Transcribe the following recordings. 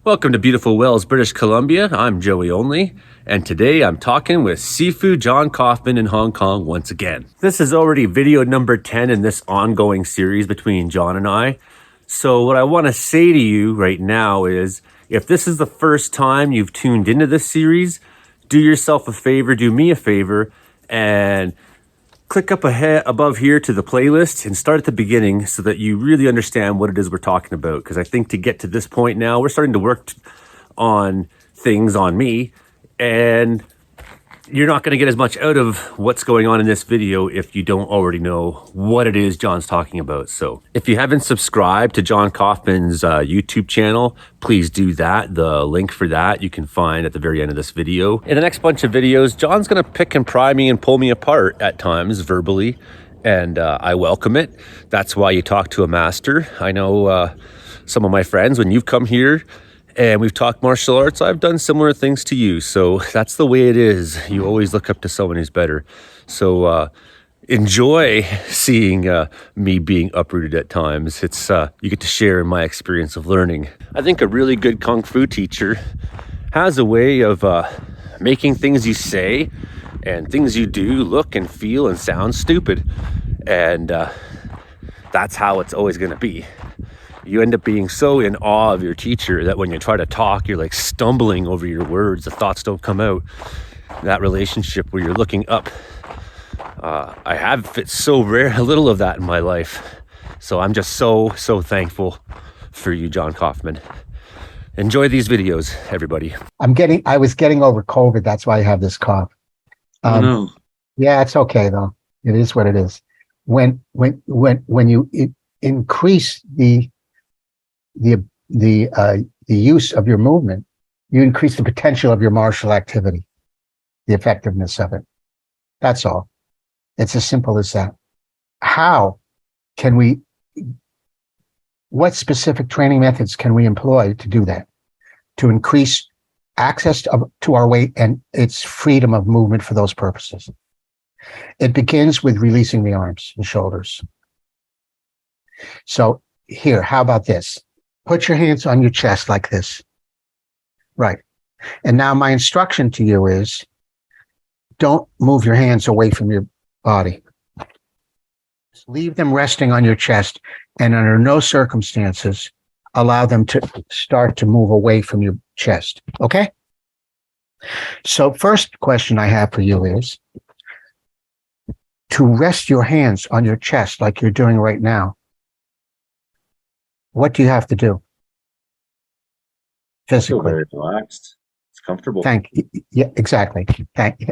Welcome to beautiful Wells, British Columbia. I'm Joey Only, and today I'm talking with Sifu John Kaufman in Hong Kong once again. This is already video number 10 in this ongoing series between John and I. So what I want to say to you right now is, if this is the first time you've tuned into this series, do yourself a favor, do me a favor, and click up ahead above here to the playlist and start at the beginning so that you really understand what it is we're talking about. Because I think to get to this point now, we're starting to work on things on me, and you're not going to get as much out of what's going on in this video if you don't already know what it is John's talking about. So if you haven't subscribed to John Kaufman's YouTube channel, please do that. The link for that you can find at the very end of this video. In the next bunch of videos, John's going to pick and pry me and pull me apart at times verbally, and I welcome it. That's why you talk to a master. I know some of my friends, when you've come here and we've talked martial arts, I've done similar things to you. So that's the way it is. You always look up to someone who's better. So enjoy seeing me being uprooted at times. It's you get to share in my experience of learning. I think a really good Kung Fu teacher has a way of making things you say and things you do look and feel and sound stupid. And that's how it's always going to be. You end up being so in awe of your teacher that when you try to talk, you're like stumbling over your words. The thoughts don't come out. That relationship where you're looking up. I have so little of that in my life. So I'm just so thankful for you, John Kaufman. Enjoy these videos, everybody. I was getting over COVID. That's why I have this cough. No. Yeah, it's okay though. It is what it is. When you increase the use of your movement, you increase the potential of your martial activity, the effectiveness of it. That's all. It's as simple as that. What specific training methods can we employ to do that? To increase access to our weight and its freedom of movement for those purposes. It begins with releasing the arms and shoulders. So here, how about this? Put your hands on your chest like this. Right. And now my instruction to you is, don't move your hands away from your body. Just leave them resting on your chest, and under no circumstances allow them to start to move away from your chest. Okay? So first question I have for you is to rest your hands on your chest like you're doing right now. What do you have to do? Physically. I feel very relaxed. It's comfortable. Yeah, exactly.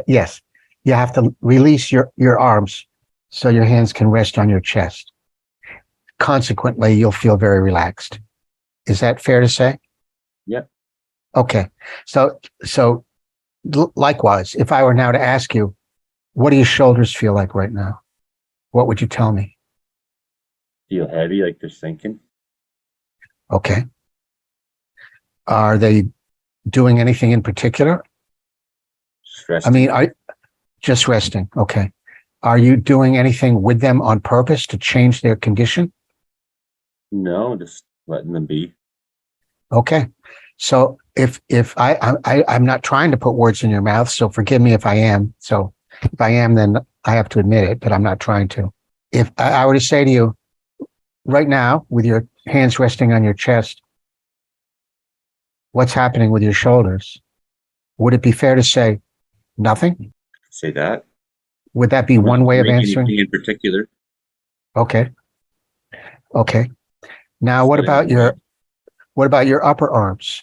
Yes. You have to release your arms so your hands can rest on your chest. Consequently, you'll feel very relaxed. Is that fair to say? Yeah. Okay. So likewise, if I were now to ask you, what do your shoulders feel like right now? What would you tell me? Feel heavy, like they're sinking. Okay. Are they doing anything in particular? Just resting. Just resting. Okay. Are you doing anything with them on purpose to change their condition? No, just letting them be. Okay. So if I'm not trying to put words in your mouth, so forgive me if I am. So if I am, then I have to admit it, but I'm not trying to. If I were to say to you right now, with your hands resting on your chest, what's happening with your shoulders? Would it be fair to say nothing? Say that. Would that be one way of answering? Anything in particular? Okay. Now, what about your upper arms?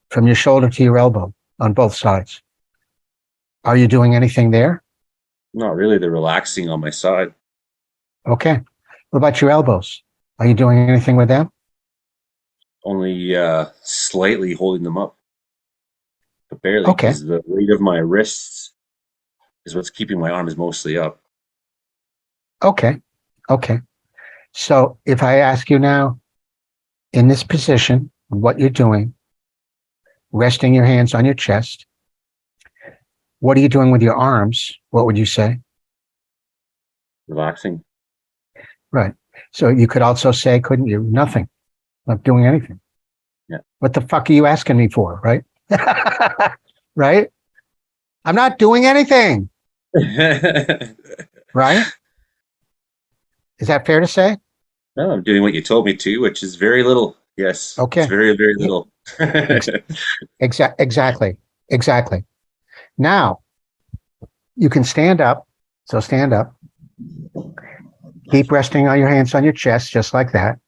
From your shoulder to your elbow on both sides. Are you doing anything there? Not really. They're relaxing on my side. Okay. What about your elbows? Are you doing anything with them? Only slightly holding them up. But barely. Okay. Because the weight of my wrists is what's keeping my arms mostly up. Okay. So if I ask you now, in this position, what you're doing, resting your hands on your chest, what are you doing with your arms? What would you say? Relaxing. Right. So you could also say, couldn't you? Nothing. Not doing anything. What the fuck are you asking me for, right? Right? I'm not doing anything, right? Is that fair to say? No, I'm doing what you told me to, which is very little. Yes, it's Okay. very, very Yeah, little. exactly. Exactly. Now you can stand up. So stand up. Keep resting on your hands on your chest, just like that.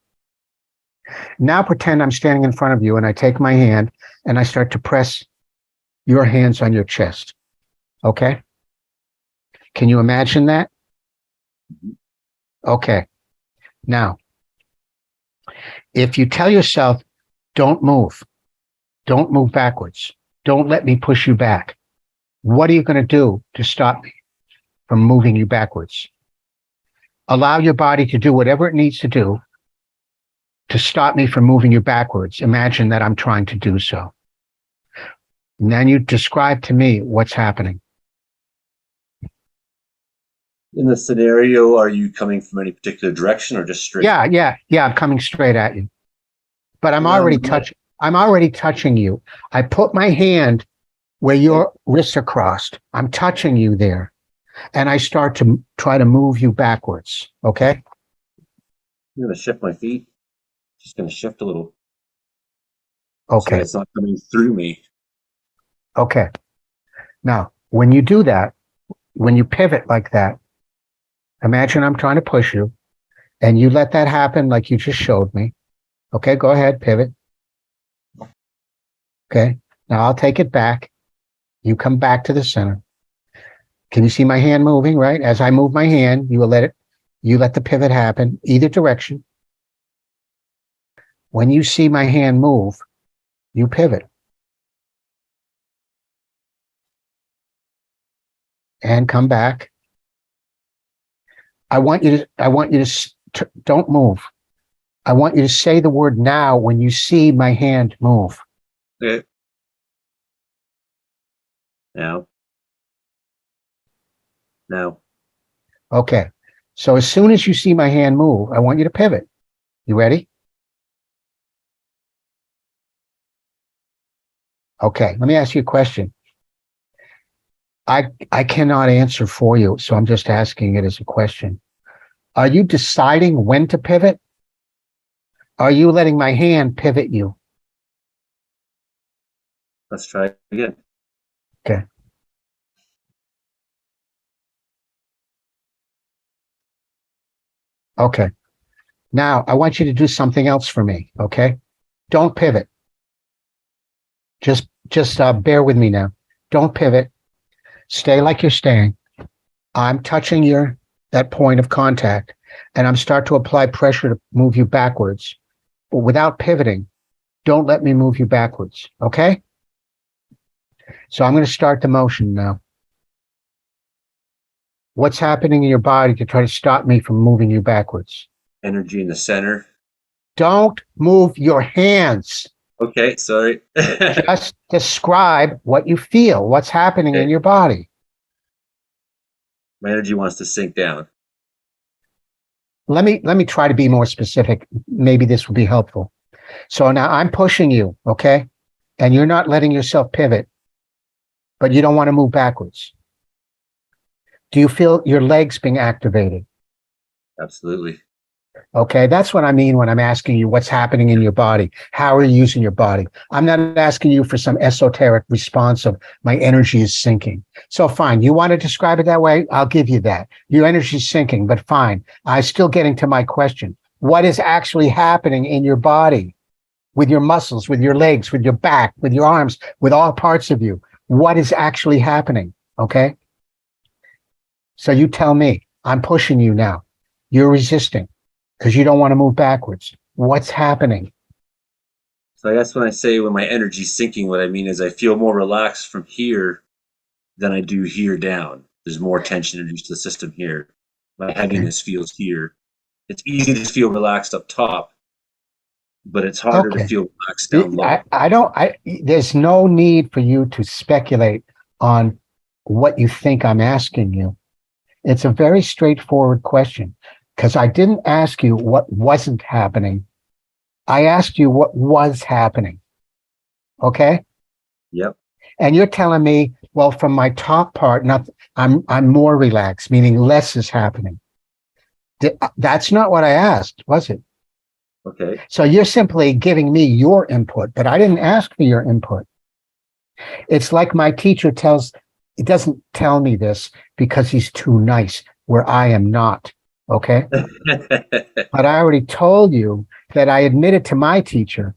Now pretend I'm standing in front of you and I take my hand and I start to press your hands on your chest. Okay? Can you imagine that? Okay. Now, if you tell yourself, don't move backwards, don't let me push you back, what are you going to do to stop me from moving you backwards? Allow your body to do whatever it needs to do to stop me from moving you backwards. Imagine that I'm trying to do so. And then you describe to me what's happening. In the scenario, are you coming from any particular direction or just straight? Yeah. I'm coming straight at you. But I'm Um, already touching you. I put my hand where your wrists are crossed. I'm touching you there. And I start to try to move you backwards. Okay? I'm going to shift my feet. Just going to shift a little so that Okay. it's not coming through me. Okay. Now, when you do that, when you pivot like that, imagine I'm trying to push you and you let that happen like you just showed me. Okay, go ahead, pivot. Okay. Now I'll take it back. You come back to the center. Can you see my hand moving, right? As I move my hand, you let the pivot happen either direction. When you see my hand move, you pivot. And come back. I want you to don't move. I want you to say the word now when you see my hand move. Okay. Now. Okay. So as soon as you see my hand move, I want you to pivot. You ready? Okay. Let me ask you a question. I cannot answer for you, so I'm just asking it as a question. Are you deciding when to pivot? Are you letting my hand pivot you? Let's try it again. Okay. Okay. Now I want you to do something else for me. Okay. Don't pivot. Just bear with me now. Don't pivot. Stay like you're staying. I'm touching that point of contact and I'm start to apply pressure to move you backwards, but without pivoting. Don't let me move you backwards. Okay. So I'm going to start the motion now. What's happening in your body to try to stop me from moving you backwards? Energy in the center. Don't move your hands. Okay, sorry. Just describe what you feel, what's happening in Okay. your body. My energy wants to sink down. Let me try to be more specific. Maybe this will be helpful. So now I'm pushing you, okay? And you're not letting yourself pivot, but you don't want to move backwards. Do you feel your legs being activated? Absolutely. Okay, that's what I mean when I'm asking you what's happening in your body. How are you using your body? I'm not asking you for some esoteric response of my energy is sinking. So fine, you want to describe it that way? I'll give you that. Your energy is sinking, but fine. I'm still getting to my question. What is actually happening in your body with your muscles, with your legs, with your back, with your arms, with all parts of you? What is actually happening? Okay. So you tell me, I'm pushing you now. You're resisting because you don't want to move backwards. What's happening? So I guess when I say when my energy's sinking, what I mean is I feel more relaxed from here than I do here down. There's more tension introduced to the system here. My heaviness feels here. It's easy to feel relaxed up top, but it's harder to Okay. feel relaxed down low. There's no need for you to speculate on what you think I'm asking you. It's a very straightforward question because I didn't ask you what wasn't happening. I asked you what was happening. Okay. Yep. And you're telling me, well, from my top part, I'm more relaxed, meaning less is happening. That's not what I asked, was it? Okay. So you're simply giving me your input, but I didn't ask for your input. It's like my teacher it doesn't tell me this because he's too nice, where I am not. Okay. But I already told you that I admitted to my teacher.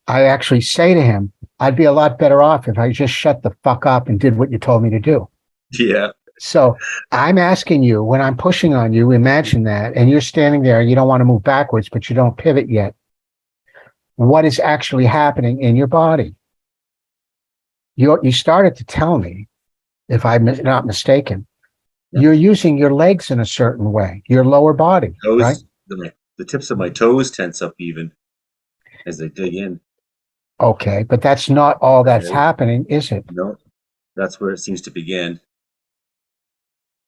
I actually say to him, I'd be a lot better off if I just shut the fuck up and did what you told me to do. Yeah. So I'm asking you, when I'm pushing on you, imagine that, and you're standing there, you don't want to move backwards, but you don't pivot yet. What is actually happening in your body? You started to tell me, if I'm not mistaken, you're using your legs in a certain way, your lower body, Toes, right? the tips of my toes tense up even as they dig in. Okay, but that's not all that's Okay. happening, is it? No, that's where it seems to begin.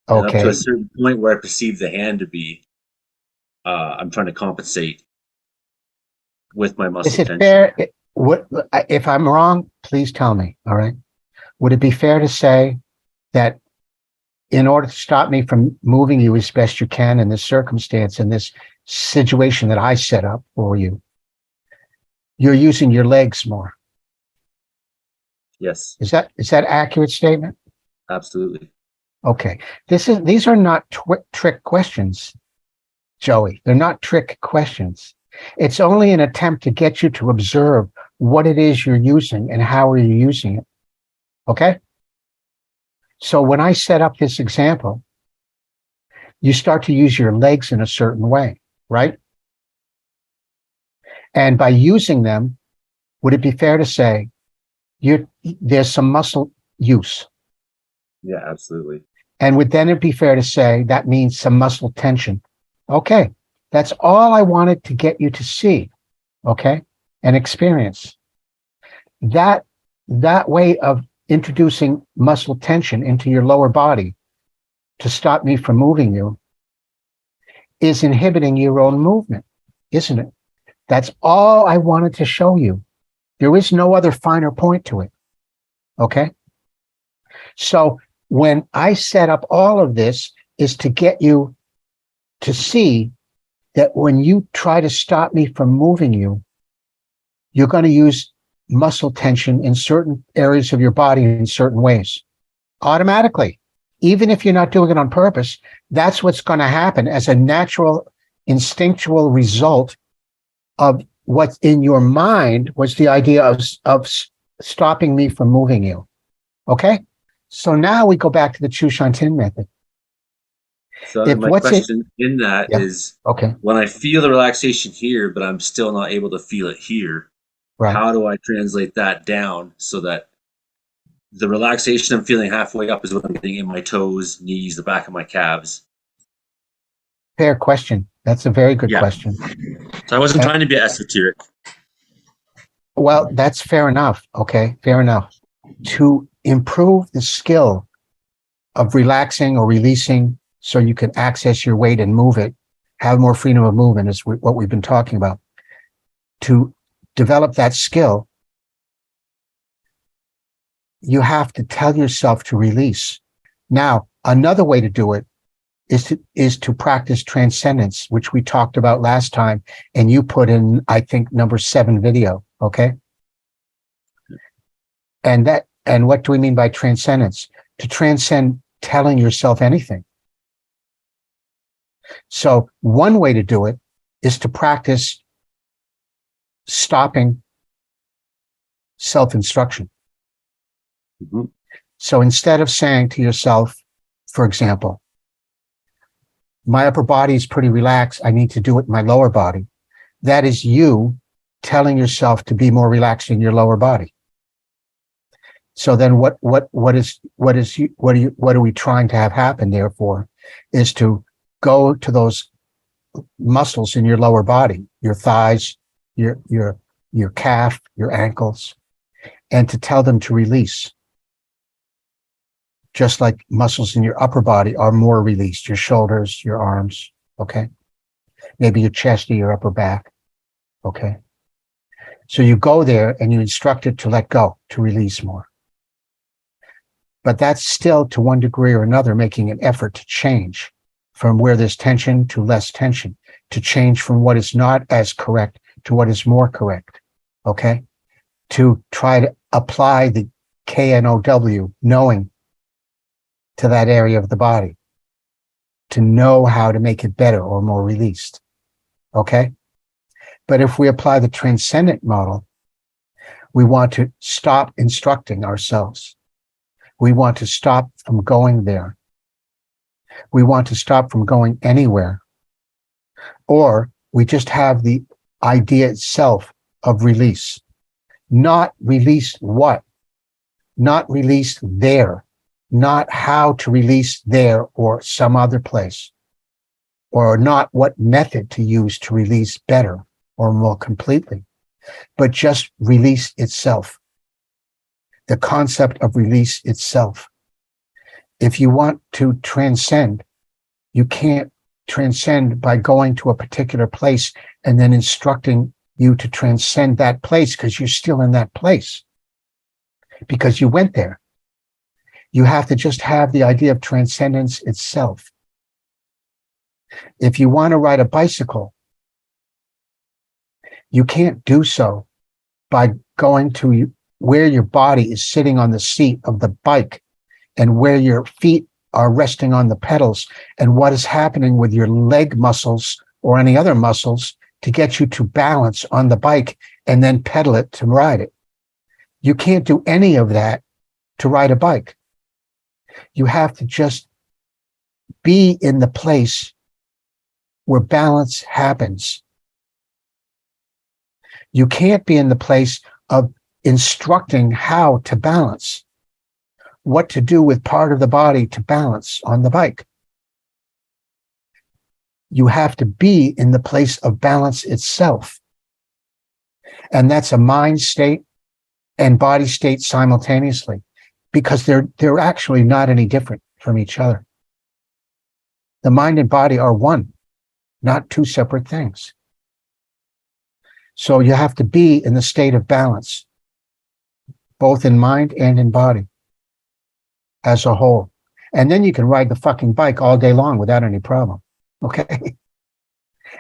And up to Okay. a certain point where I perceive the hand to be, I'm trying to compensate with my Is muscle it tension. fair? If I'm wrong, please tell me. All right. Would it be fair to say that in order to stop me from moving you as best you can in this circumstance, in this situation that I set up for you, you're using your legs more? Yes, Is that accurate statement? absolutely. Okay. These are not trick questions, Joey. They're not trick questions. It's only an attempt to get you to observe what it is you're using and how are you using it. Okay? So when I set up this example, you start to use your legs in a certain way, right? And by using them, would it be fair to say there's some muscle use? Yeah, absolutely. And would then it be fair to say that means some muscle tension? Okay. That's all I wanted to get you to see. Okay. And experience. That way of introducing muscle tension into your lower body to stop me from moving you is inhibiting your own movement, isn't it? That's all I wanted to show you. There is no other finer point to it. Okay. So when I set up all of this is to get you to see that when you try to stop me from moving you, you're going to use muscle tension in certain areas of your body in certain ways. Automatically. Even if you're not doing it on purpose, that's what's going to happen as a natural, instinctual result of what's in your mind was the idea of stopping me from moving you. Okay? So now we go back to the Chu Shantin method. So my question in that Yeah. is, Okay. when I feel the relaxation here, but I'm still not able to feel it here, Right. how do I translate that down so that the relaxation I'm feeling halfway up is what I'm getting in my toes, knees, the back of my calves? Fair question. That's a very good Yeah. question. So I wasn't trying to be esoteric. Well, that's fair enough. Okay. Fair enough. To improve the skill of relaxing or releasing so you can access your weight and move it, have more freedom of movement is what we've been talking about. To develop that skill, you have to tell yourself to release. Now, another way to do it is to practice transcendence, which we talked about last time, and you put in, I think, number 7 video. Okay. And what do we mean by transcendence? To transcend telling yourself anything. So one way to do it is to practice stopping self-instruction. Mm-hmm. So instead of saying to yourself, for example, my upper body is pretty relaxed, I need to do it in my lower body. That is you telling yourself to be more relaxed in your lower body. So then what are we trying to have happen, therefore, is to go to those muscles in your lower body, your thighs, your calf, your ankles, and to tell them to release. Just like muscles in your upper body are more released, your shoulders, your arms, okay? Maybe your chest or your upper back. Okay. So you go there and you instruct it to let go, to release more. But that's still, to one degree or another, making an effort to change from where there's tension to less tension, to change from what is not as correct to what is more correct. Okay. To try to apply the KNOW, knowing, to that area of the body, to know how to make it better or more released. Okay. But if we apply the transcendent model, we want to stop instructing ourselves. We want to stop from going there. We want to stop from going anywhere. Or we just have the idea itself of release. Not release what? Not release there. Not how to release there or some other place. Or not what method to use to release better or more completely. But just release itself. The concept of release itself. If you want to transcend, you can't transcend by going to a particular place and then instructing you to transcend that place because you're still in that place. Because you went there. You have to just have the idea of transcendence itself. If you want to ride a bicycle, you can't do so by going to where your body is sitting on the seat of the bike and where your feet are resting on the pedals and what is happening with your leg muscles or any other muscles to get you to balance on the bike and then pedal it to ride it. You can't do any of that to ride a bike. You have to just be in the place where balance happens. You can't be in the place of instructing how to balance, what to do with part of the body to balance on the bike. You have to be in the place of balance itself. And that's a mind state and body state simultaneously, because they're actually not any different from each other. The mind and body are one, not two separate things. So you have to be in the state of balance, both in mind and in body as a whole. And then you can ride the fucking bike all day long without any problem. Okay.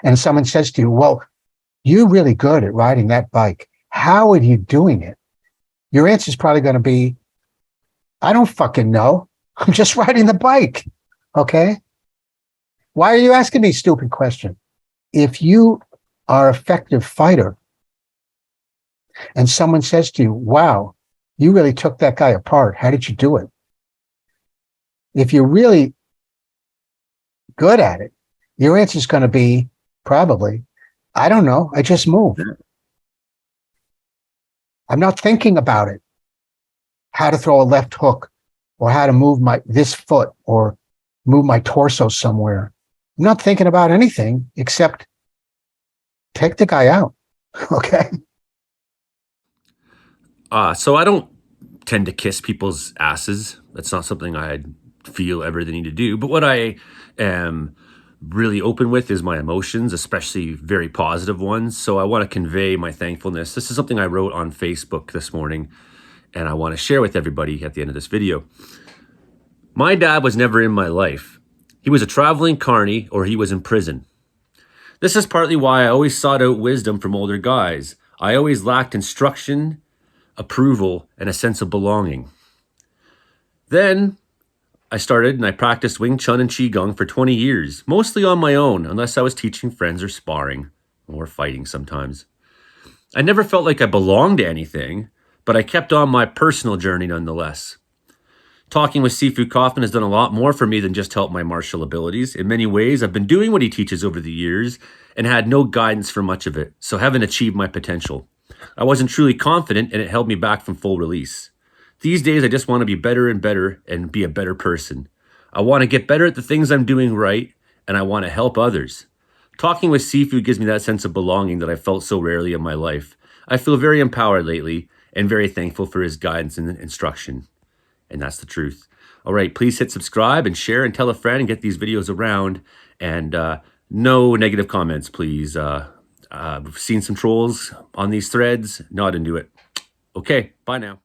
And someone says to you, well, you're really good at riding that bike. How are you doing it? Your answer is probably going to be, I don't fucking know. I'm just riding the bike. Okay. Why are you asking me stupid question? If you are an effective fighter and someone says to you, wow, you really took that guy apart. How did you do it? If you're really good at it, your answer is going to be probably, I don't know. I just move. I'm not thinking about it. How to throw a left hook or how to move this foot or move my torso somewhere. I'm not thinking about anything except take the guy out. Okay. So I don't tend to kiss people's asses. That's not something I feel ever the need to do. But what I am really open with is my emotions, especially very positive ones. So I want to convey my thankfulness. This is something I wrote on Facebook this morning, and I want to share with everybody at the end of this video. My dad was never in my life. He was a traveling carny, or he was in prison. This is partly why I always sought out wisdom from older guys. I always lacked instruction, approval, and a sense of belonging. Then I started and I practiced Wing Chun and Qigong for 20 years, mostly on my own, unless I was teaching friends or sparring, or fighting sometimes. I never felt like I belonged to anything, but I kept on my personal journey nonetheless. Talking with Sifu Kaufman has done a lot more for me than just help my martial abilities. In many ways, I've been doing what he teaches over the years and had no guidance for much of it, so haven't achieved my potential. I wasn't truly confident and it held me back from full release. These days, I just want to be better and better and be a better person. I want to get better at the things I'm doing right, and I want to help others. Talking with Sifu gives me that sense of belonging that I felt so rarely in my life. I feel very empowered lately and very thankful for his guidance and instruction. And that's the truth. All right, please hit subscribe and share and tell a friend and get these videos around. And no negative comments, please. We've seen some trolls on these threads. Not into it. Okay, bye now.